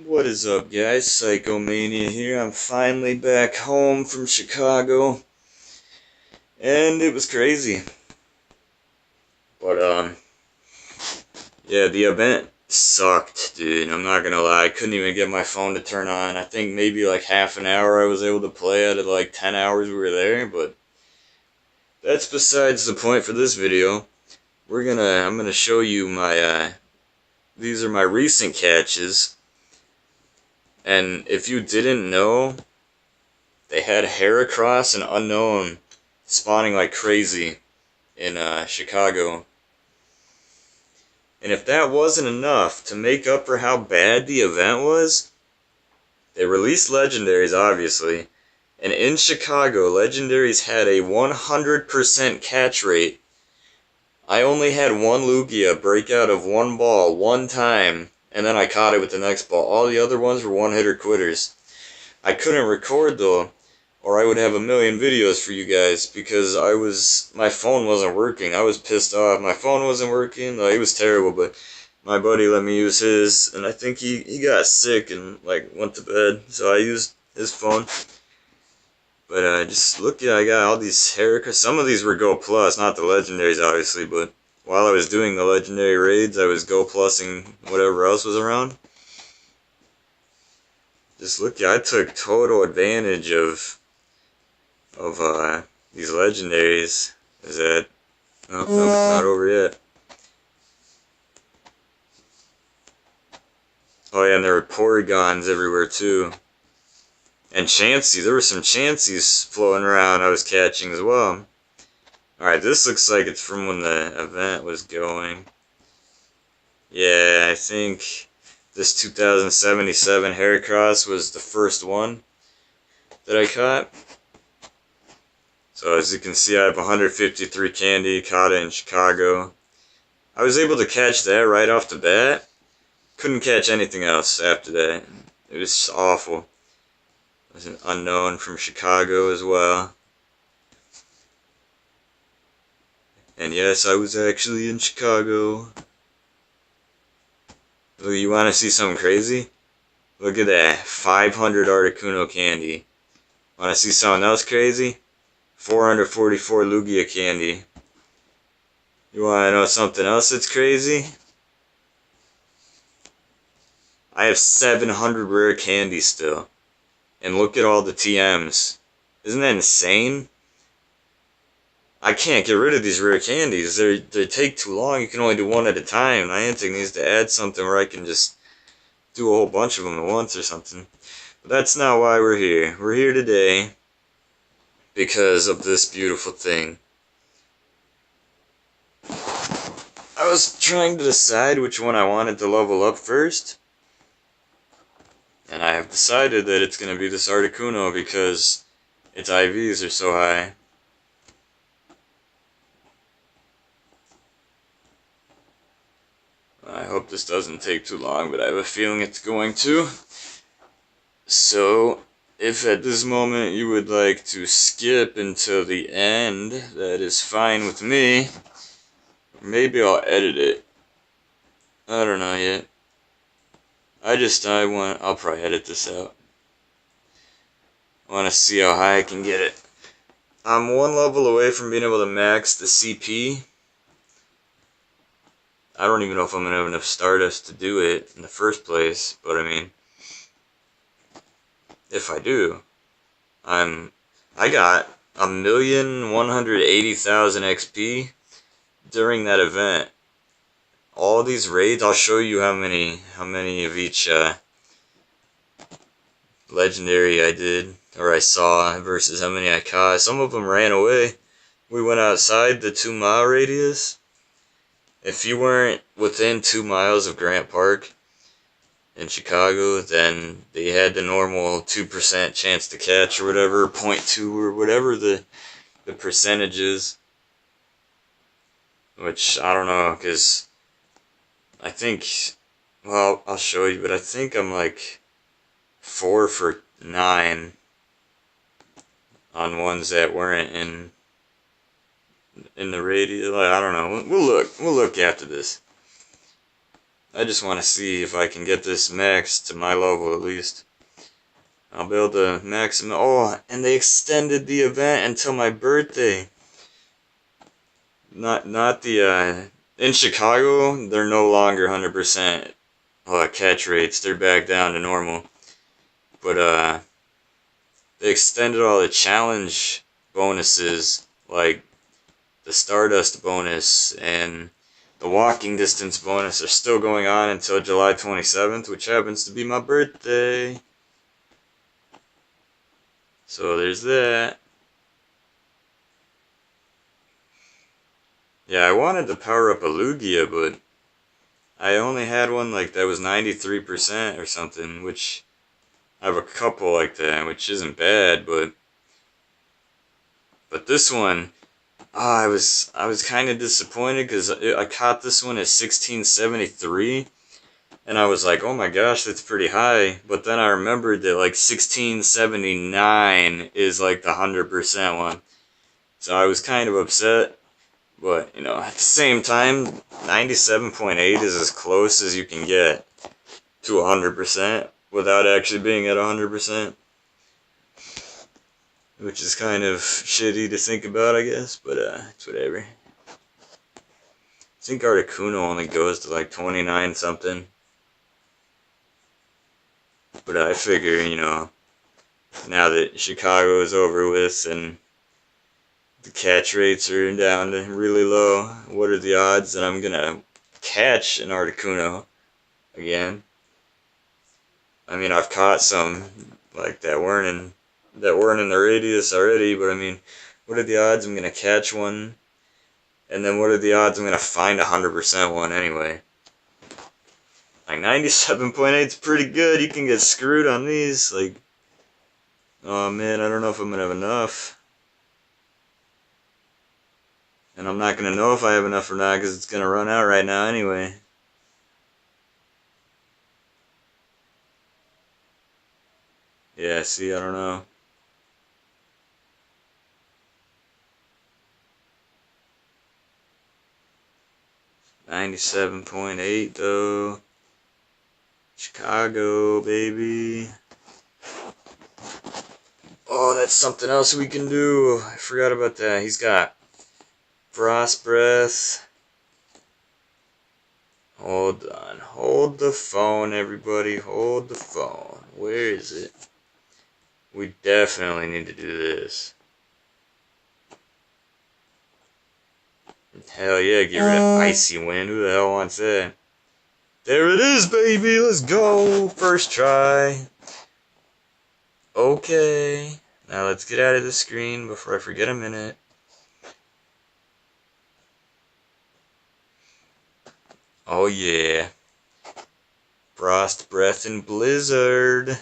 What is up, guys? Psychomania here. I'm finally back home from Chicago, and it was crazy. But yeah, the event sucked, dude. I'm not gonna lie. I couldn't even get my phone to turn on. I think maybe like half an hour I was able to play out of like 10 hours we were there, but that's besides the point for this video. I'm gonna show you my these are my recent catches, and if you didn't know, they had Heracross and Unknown spawning like crazy in Chicago. And if that wasn't enough to make up for how bad the event was, they released Legendaries, obviously. And in Chicago, Legendaries had a 100% catch rate. I only had one Lugia break out of one ball one time, and then I caught it with the next ball. All the other ones were one-hitter quitters. I couldn't record though, or I would have a million videos for you guys, because my phone wasn't working. I was pissed off. My phone wasn't working. Like, it was terrible, but my buddy let me use his, and I think he got sick and like went to bed, so I used his phone. But just look, yeah, I got all these haircuts. Some of these were Go Plus, not the Legendaries, obviously, but while I was doing the Legendary raids, I was Go Plusing whatever else was around. Just look, yeah, I took total advantage of these Legendaries. Is that... Oh, no, it's not over yet. Oh yeah, and there were Porygons everywhere too. And Chansey, there were some Chanseys floating around I was catching as well. Alright, this looks like it's from when the event was going. Yeah, I think this 2077 Heracross was the first one that I caught. So as you can see, I have 153 candy, caught it in Chicago. I was able to catch that right off the bat. Couldn't catch anything else after that. It was just awful. It was an Unknown from Chicago as well. And yes, I was actually in Chicago. Look, you want to see something crazy? Look at that, 500 Articuno candy. Want to see something else crazy? 444 Lugia candy. You want to know something else that's crazy? I have 700 rare candy still. And look at all the TMs. Isn't that insane? I can't get rid of these rare candies. They take too long. You can only do one at a time. Niantic needs to add something where I can just do a whole bunch of them at once or something. But that's not why we're here. We're here today because of this beautiful thing. I was trying to decide which one I wanted to level up first. And I have decided that it's going to be this Articuno because its IVs are so high. I hope this doesn't take too long, but I have a feeling it's going to. So, if at this moment you would like to skip until the end, that is fine with me. Maybe I'll edit it. I don't know yet. I'll probably edit this out. I want to see how high I can get it. I'm one level away from being able to max the CP. I don't even know if I'm going to have enough Stardust to do it in the first place, but I mean, if I do, I got 1,180,000 XP during that event. All these raids, I'll show you how many of each legendary I did, or I saw, versus how many I caught. Some of them ran away. We went outside the 2-mile radius. If you weren't within 2 miles of Grant Park in Chicago, then they had the normal 2% chance to catch or whatever, 0.2 or whatever the percentage is. Which, I don't know, because I think, well, I'll show you, but I think I'm like 4 for 9 on ones that weren't in the radius. Like, I don't know. We'll look after this. I just want to see if I can get this max to my level at least. I'll be able to maximum. Oh, and they extended the event until my birthday. Not the in Chicago, they're no longer 100% catch rates. They're back down to normal. But they extended all the challenge bonuses, like the Stardust bonus and the walking distance bonus, are still going on until July 27th, which happens to be my birthday. So there's that. Yeah, I wanted to power up a Lugia, but I only had one like that was 93% or something, which I have a couple like that, which isn't bad, but this one, I was kind of disappointed because I caught this one at 1673, and I was like, oh my gosh, that's pretty high. But then I remembered that like 1679 is like the 100% one, so I was kind of upset. But you know, at the same time, 97.8 is as close as you can get to 100% without actually being at 100%. Which is kind of shitty to think about, I guess, but it's whatever. I think Articuno only goes to like 29 something. But I figure, you know, now that Chicago is over with and the catch rates are down to really low, what are the odds that I'm gonna catch an Articuno again? I mean, I've caught some like that weren't in the radius already, but I mean, what are the odds I'm gonna catch one? And then what are the odds I'm gonna find a 100% one anyway? Like 97.8 is pretty good. You can get screwed on these. Like, oh man, I don't know if I'm gonna have enough. And I'm not gonna know if I have enough or not because it's gonna run out right now anyway. Yeah, see, I don't know. $97.8 though. Chicago, baby. Oh, that's something else we can do. I forgot about that. He's got Frost Breath. Hold on. Hold the phone, everybody. Hold the phone. Where is it? We definitely need to do this. Hell yeah, get rid of Icy Wind. Who the hell wants that? There it is, baby. Let's go. First try. Okay. Now let's get out of the screen before I forget a minute. Oh yeah. Frost Breath and Blizzard.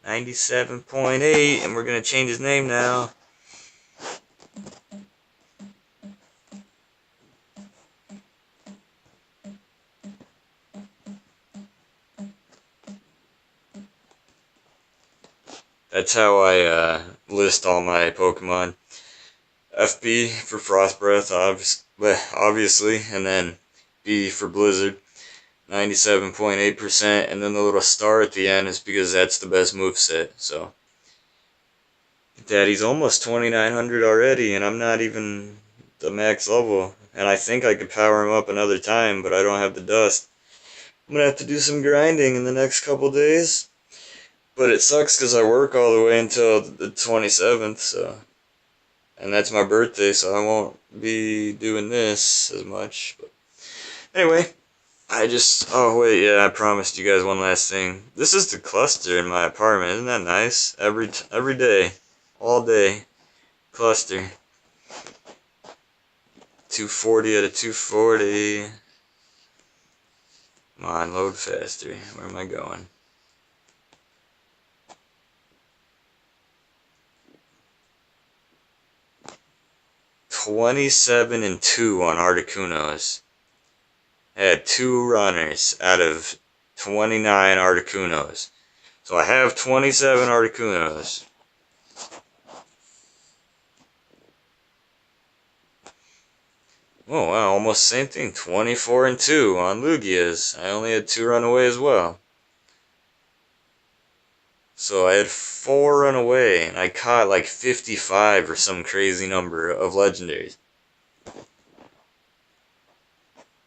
97.8, and we're gonna change his name now. That's how I list all my Pokemon. FB for Frost Breath, obviously, and then B for Blizzard. 97.8%, and then the little star at the end is because that's the best moveset. So, Daddy's almost 2900 already, and I'm not even the max level. And I think I could power him up another time, but I don't have the dust. I'm gonna have to do some grinding in the next couple days. But it sucks because I work all the way until the 27th, so. And that's my birthday, so I won't be doing this as much. But anyway. Oh wait, yeah, I promised you guys one last thing. This is the cluster in my apartment. Isn't that nice? Every day, all day, cluster. 240 out of 240. Come on, load faster. Where am I going? $27 and 2 on Articunos. I had 2 runners out of 29 Articunos. So I have 27 Articunos. Oh wow, almost same thing. 24 and 2 on Lugias. I only had 2 run away as well. So I had 4 run away, and I caught like 55 or some crazy number of legendaries.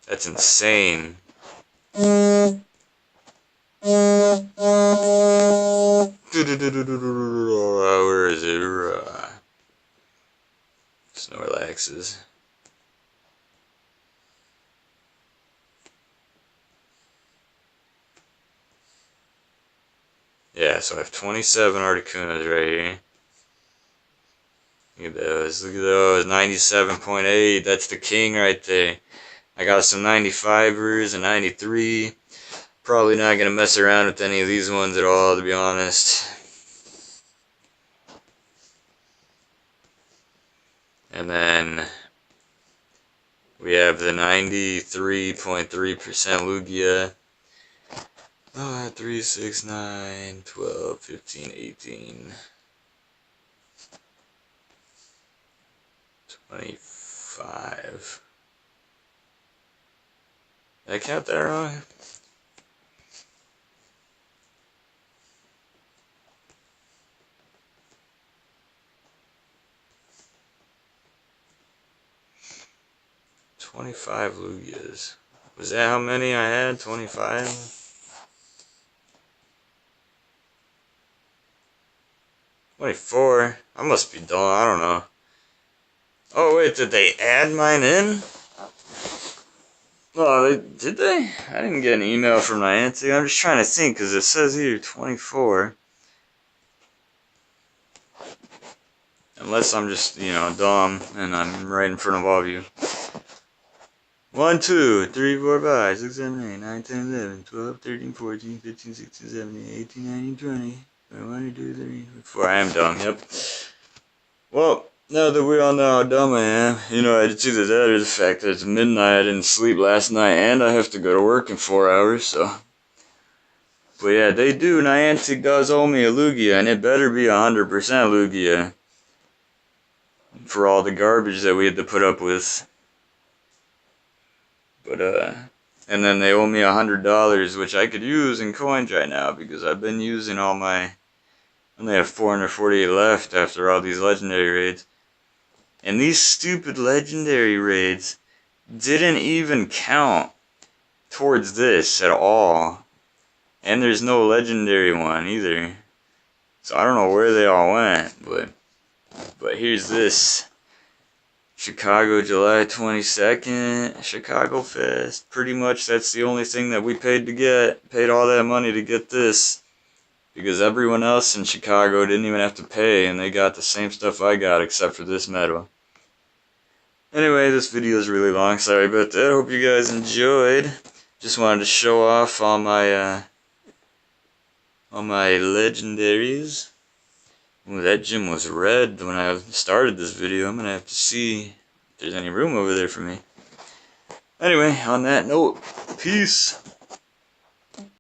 That's insane. Where is it? Snorlaxes. Yeah, so I have 27 Articunos right here. Look at those. Look at those. 97.8. That's the king right there. I got some 95ers and 93. Probably not going to mess around with any of these ones at all, to be honest. And then we have the 93.3% Lugia. 3, 6, 9, 12, 15, 18, 25. Did I count that wrong? $25 Lugias. Was that how many I had? 25? 24? I must be dumb, I don't know. Oh wait, did they add mine in? Oh, did they? I didn't get an email from Niantic. I'm just trying to think, because it says here 24. Unless I'm just, dumb, and I'm right in front of all of you. 1, 2, 3, 4, 5, 6, 7, 8, 9, 10, 11, 12, 13, 14, 15, 16, 17, 18, 19, 20, 21, 22, 23, 24. I am dumb, yep. Well, now that we all know how dumb I am, it's either that or the fact that it's midnight, I didn't sleep last night, and I have to go to work in 4 hours, so. But yeah, they do. Niantic does owe me a Lugia, and it better be 100% Lugia. For all the garbage that we had to put up with. But, and then they owe me $100, which I could use in coins right now, because I've been using all my, I only have 448 left after all these legendary raids. And these stupid legendary raids didn't even count towards this at all. And there's no legendary one either. So I don't know where they all went, but here's this. Chicago, July 22nd, Chicago Fest. Pretty much that's the only thing that we paid to get. Paid all that money to get this. Because everyone else in Chicago didn't even have to pay, and they got the same stuff I got except for this medal. Anyway, this video is really long, sorry about that. Hope you guys enjoyed. Just wanted to show off all my legendaries. Ooh, that gym was red when I started this video. I'm gonna have to see if there's any room over there for me. Anyway, on that note, peace.